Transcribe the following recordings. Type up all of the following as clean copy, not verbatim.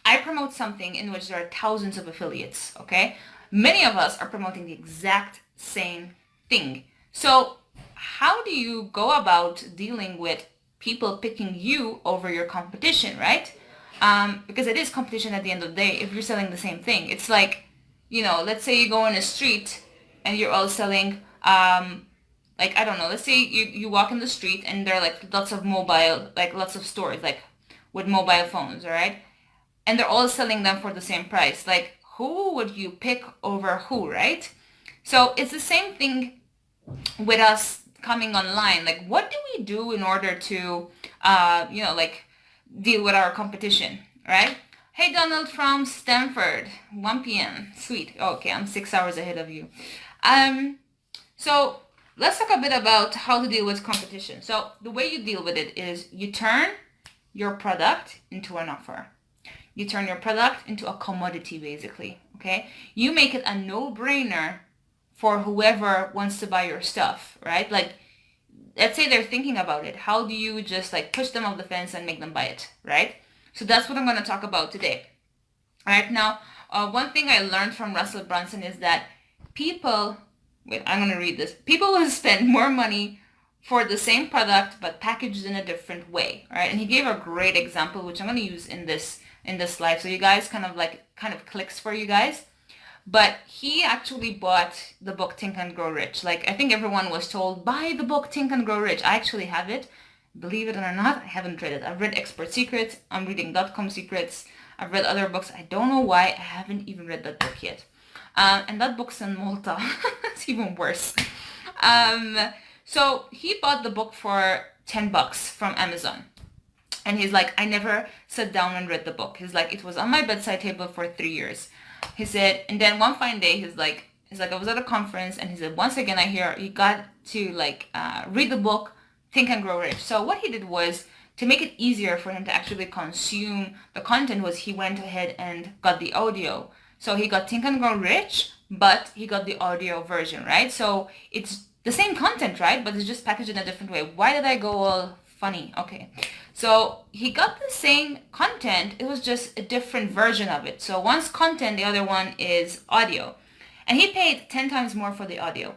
I promote something in which there are thousands of affiliates, okay? Many of us are promoting the exact same thing. So how do you go about dealing with people picking you over your competition, right? Because it is competition at the end of the day if you're selling the same thing. It's like, let's say you go on a street and you're all selling, like, I don't know, let's say you walk in the street and there are like lots of mobile, like lots of stores, like with mobile phones, all right? And they're all selling them for the same price. Like, who would you pick over who, right? So it's the same thing with us coming online. Like, what do we do in order to, like deal with our competition, right? Hey, Donald from Stanford, 1 p.m. Sweet. Okay, I'm 6 hours ahead of you. So let's talk a bit about how to deal with competition. So the way you deal with it is you turn your product into an offer. You turn your product into a commodity, basically, okay? You make it a no-brainer for whoever wants to buy your stuff, right? Like, let's say they're thinking about it. How do you just like push them off the fence and make them buy it, right? So that's what I'm going to talk about today. All right, now, one thing I learned from Russell Brunson is that I'm going to read this. People will spend more money for the same product but packaged in a different way, all right? And he gave a great example, which I'm going to use in this slide. So you guys kind of clicks for you guys. But he actually bought the book Think and Grow Rich. Like, I think everyone was told, buy the book Think and Grow Rich. I actually have it. Believe it or not, I haven't read it. I've read Expert Secrets. I'm reading .com Secrets. I've read other books. I don't know why I haven't even read that book yet. And that book's in Malta. It's even worse. So he bought the book for $10 from Amazon. And he's like, I never sat down and read the book. He's like, it was on my bedside table for 3 years. He said, and then one fine day, he's like, I was at a conference, and he said, once again, I hear you got to read the book, Think and Grow Rich. So what he did was, to make it easier for him to actually consume the content, was he went ahead and got the audio. So he got Think and Grow Rich, but he got the audio version, right? So it's the same content, right? But it's just packaged in a different way. Why did I go all funny? Okay. So he got the same content, it was just a different version of it. So one's content, the other one is audio. And he paid 10 times more for the audio.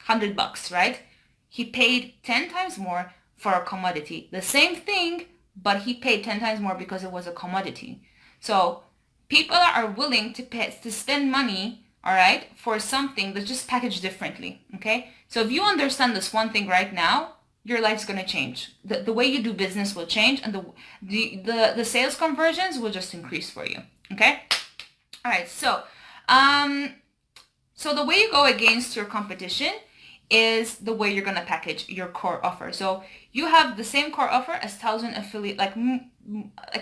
$100, right? He paid 10 times more for a commodity. The same thing, but he paid 10 times more because it was a commodity. So people are willing to spend money, all right, for something that's just packaged differently, okay? So if you understand this one thing right now, your life's going to change. The way you do business will change, and the sales conversions will just increase for you, okay? All right, so the way you go against your competition is the way you're going to package your core offer. So you have the same core offer as 1,000 affiliate, like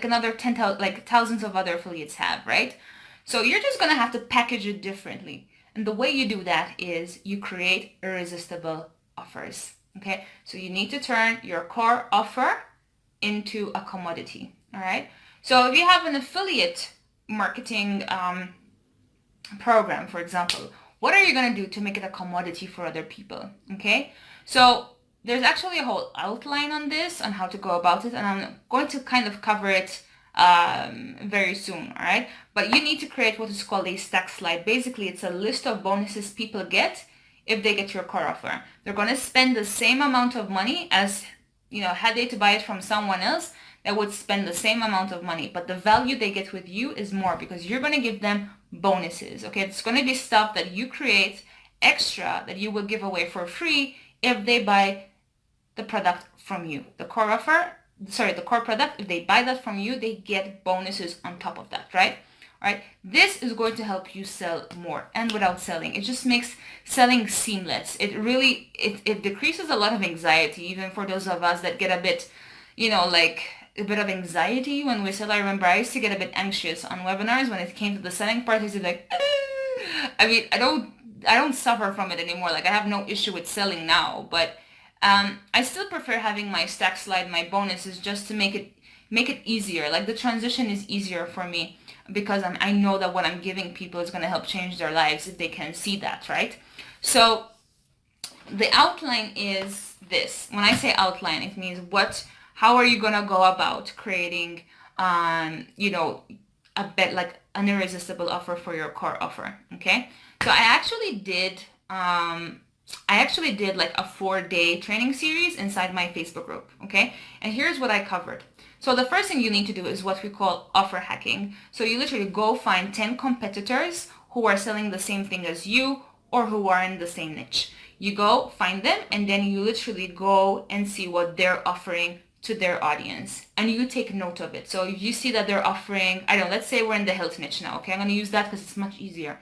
another 10,000, like thousands of other affiliates have, right? So you're just going to have to package it differently. And the way you do that is you create irresistible offers. Okay, so you need to turn your core offer into a commodity, all right? So if you have an affiliate marketing program, for example, what are you going to do to make it a commodity for other people, okay? So there's actually a whole outline on this, on how to go about it, and I'm going to kind of cover it very soon, all right? But you need to create what is called a stack slide. Basically, it's a list of bonuses people get if they get your core offer. They're going to spend the same amount of money as, had they to buy it from someone else, that would spend the same amount of money. But the value they get with you is more because you're going to give them bonuses, okay? It's going to be stuff that you create extra that you will give away for free if they buy the product from you. The core product, if they buy that from you, they get bonuses on top of that, right? All right, this is going to help you sell more and without selling. It just makes selling seamless. It decreases a lot of anxiety, even for those of us that get a bit, like a bit of anxiety when we sell. I remember I used to get a bit anxious on webinars when it came to the selling part. I used to be like, I mean, I don't suffer from it anymore. Like, I have no issue with selling now, but I still prefer having my stack slide, my bonuses, just to make it easier. Like, the transition is easier for me, because I know that what I'm giving people is going to help change their lives if they can see that, right? So the outline is this. When I say outline, it means how are you going to go about creating, a bit like an irresistible offer for your core offer. Okay, so I actually did like a 4-day training series inside my Facebook group. Okay, and here's what I covered. So the first thing you need to do is what we call offer hacking. So you literally go find 10 competitors who are selling the same thing as you or who are in the same niche. You go find them and then you literally go and see what they're offering to their audience and you take note of it. So if you see that they're offering, I don't know, let's say we're in the health niche now. Okay, I'm going to use that because it's much easier.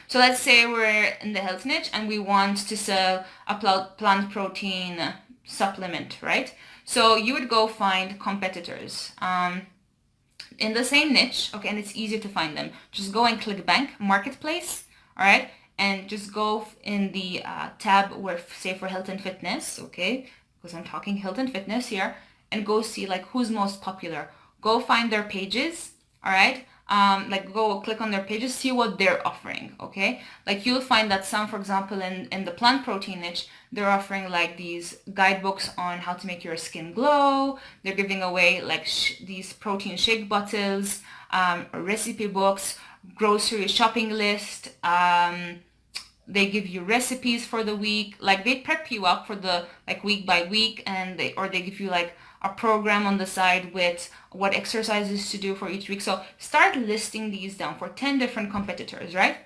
So let's say we're in the health niche and we want to sell a plant protein supplement, right? So you would go find competitors in the same niche, okay, and it's easier to find them. Just go and click bank, marketplace, all right, and just go in the tab where, say for health and fitness, okay, because I'm talking health and fitness here, and go see like who's most popular. Go find their pages, all right, like go click on their pages, see what they're offering, okay? Like you'll find that some, for example, in the plant protein niche, they're offering like these guidebooks on how to make your skin glow. They're giving away like these protein shake bottles, recipe books, grocery shopping list. They give you recipes for the week. Like they prep you up for the like week by week, and they give you like a program on the side with what exercises to do for each week. So start listing these down for 10 different competitors, right?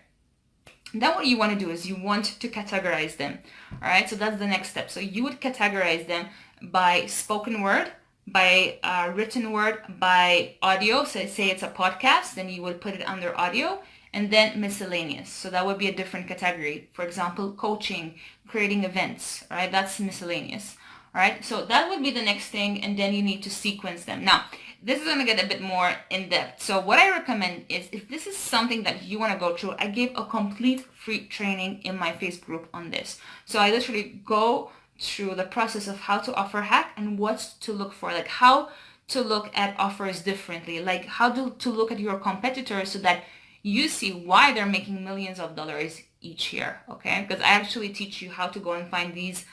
Then what you want to do is you want to categorize them, all right? So that's the next step. So you would categorize them by spoken word, by written word, by audio. So say it's a podcast, then you would put it under audio, and then miscellaneous. So that would be a different category. For example, coaching, creating events, right? That's miscellaneous. All right, so that would be the next thing, and then you need to sequence them. Now, this is going to get a bit more in depth. So what I recommend is if this is something that you want to go through, I gave a complete free training in my Facebook group on this. So I literally go through the process of how to offer hack and what to look for, like how to look at offers differently, like how to look at your competitors so that you see why they're making millions of dollars each year, okay? Because I actually teach you how to go and find these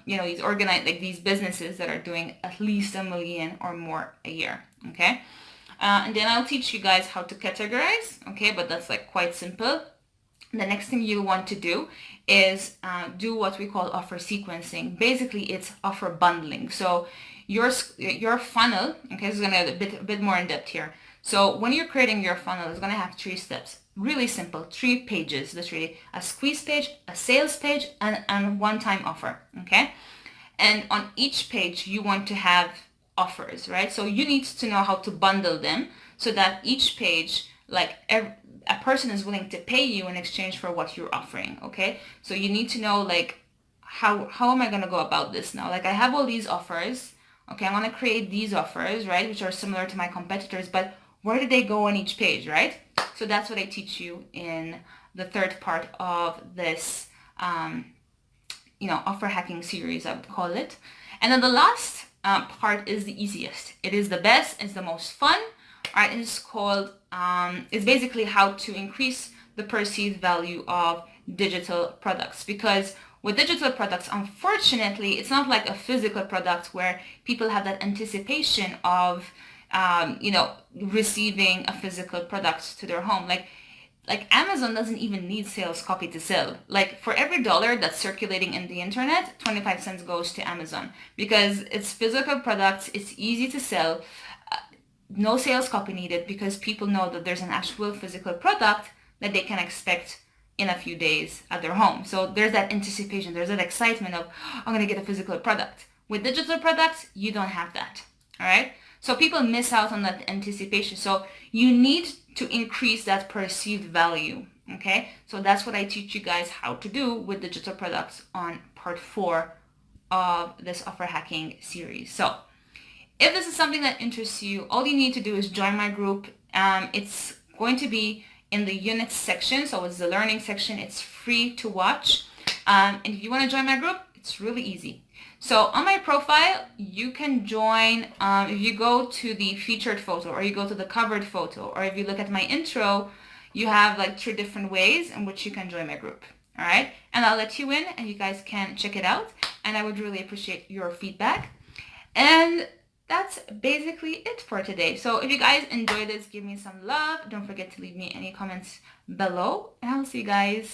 these organized, like these businesses that are doing at least $1 million or more a year, okay? And then I'll teach you guys how to categorize, okay? But that's like quite simple. The next thing you want to do is do what we call offer sequencing. Basically, it's offer bundling. So your funnel, okay, this is gonna get a bit more in depth here. So when you're creating your funnel, it's gonna have 3 steps. Really simple, 3 pages, literally a squeeze page, a sales page, and a one-time offer, okay? And on each page, you want to have offers, right? So you need to know how to bundle them so that each page, like a person is willing to pay you in exchange for what you're offering, okay? So you need to know like, how am I gonna go about this now? Like I have all these offers, okay? I wanna create these offers, right? Which are similar to my competitors, but where do they go on each page, right? So that's what I teach you in the 3rd part of this, offer hacking series, I would call it. And then the last part is the easiest. It is the best, it's the most fun, all right? And it's called, it's basically how to increase the perceived value of digital products. Because with digital products, unfortunately, it's not like a physical product where people have that anticipation of receiving a physical product to their home. Like Amazon doesn't even need sales copy to sell. Like for every dollar that's circulating in the internet, 25 cents goes to Amazon because it's physical products, it's easy to sell, no sales copy needed because people know that there's an actual physical product that they can expect in a few days at their home. So there's that anticipation, there's that excitement of, I'm gonna get a physical product. With digital products, you don't have that, all right? So people miss out on that anticipation. So you need to increase that perceived value, okay? So that's what I teach you guys how to do with digital products on part 4 of this offer hacking series. So if this is something that interests you, all you need to do is join my group. It's going to be in the units section. So it's the learning section. It's free to watch. And if you want to join my group, it's really easy. So on my profile, you can join, if you go to the featured photo or you go to the covered photo, or if you look at my intro, you have like 3 different ways in which you can join my group. All right. And I'll let you in and you guys can check it out. And I would really appreciate your feedback. And that's basically it for today. So if you guys enjoyed this, give me some love. Don't forget to leave me any comments below, and I'll see you guys